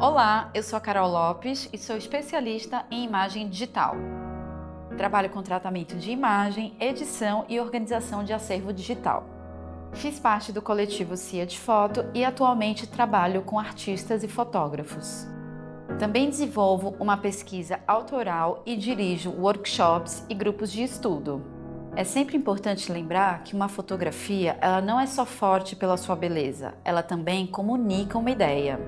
Olá, eu sou a Carol Lopes e sou especialista em imagem digital. Trabalho com tratamento de imagem, edição e organização de acervo digital. Fiz parte do coletivo CIA de Foto e atualmente trabalho com artistas e fotógrafos. Também desenvolvo uma pesquisa autoral e dirijo workshops e grupos de estudo. É sempre importante lembrar que uma fotografia ela não é só forte pela sua beleza, ela também comunica uma ideia.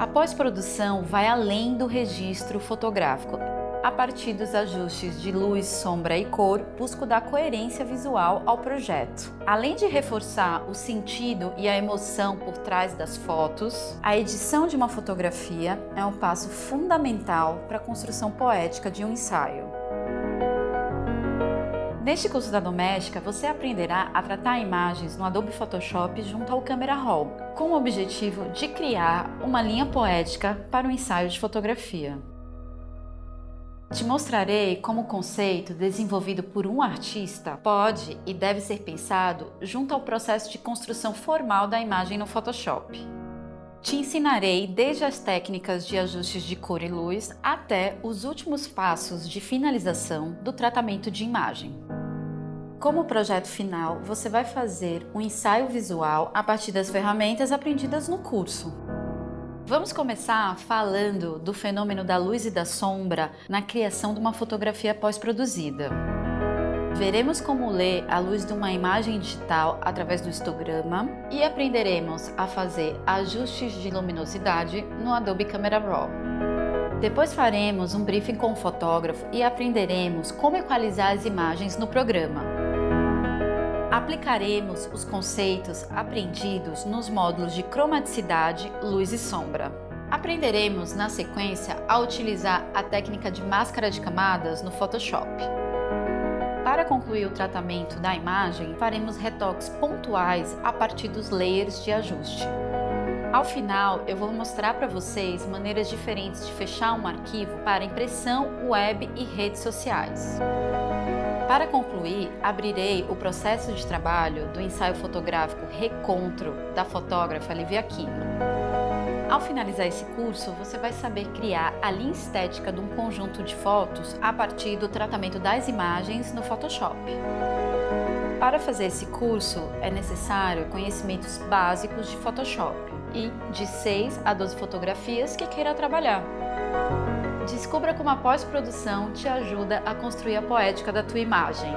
A pós-produção vai além do registro fotográfico. A partir dos ajustes de luz, sombra e cor, busco dar coerência visual ao projeto. Além de reforçar o sentido e a emoção por trás das fotos, a edição de uma fotografia é um passo fundamental para a construção poética de um ensaio. Neste curso da Doméstica, você aprenderá a tratar imagens no Adobe Photoshop junto ao Camera Raw, com o objetivo de criar uma linha poética para o ensaio de fotografia. Te mostrarei como o conceito desenvolvido por um artista pode e deve ser pensado junto ao processo de construção formal da imagem no Photoshop. Te ensinarei desde as técnicas de ajustes de cor e luz até os últimos passos de finalização do tratamento de imagem. Como projeto final, você vai fazer um ensaio visual a partir das ferramentas aprendidas no curso. Vamos começar falando do fenômeno da luz e da sombra na criação de uma fotografia pós-produzida. Veremos como ler a luz de uma imagem digital através do histograma e aprenderemos a fazer ajustes de luminosidade no Adobe Camera Raw. Depois faremos um briefing com o fotógrafo e aprenderemos como equalizar as imagens no programa. Aplicaremos os conceitos aprendidos nos módulos de cromaticidade, luz e sombra. Aprenderemos, na sequência, a utilizar a técnica de máscara de camadas no Photoshop. Para concluir o tratamento da imagem, faremos retoques pontuais a partir dos layers de ajuste. Ao final, eu vou mostrar para vocês maneiras diferentes de fechar um arquivo para impressão, web e redes sociais. Para concluir, abrirei o processo de trabalho do ensaio fotográfico Recontro da fotógrafa Lívia Aquino. Ao finalizar esse curso, você vai saber criar a linha estética de um conjunto de fotos a partir do tratamento das imagens no Photoshop. Para fazer esse curso, é necessário conhecimentos básicos de Photoshop e de 6 a 12 fotografias que queira trabalhar. Descubra como a pós-produção te ajuda a construir a poética da tua imagem.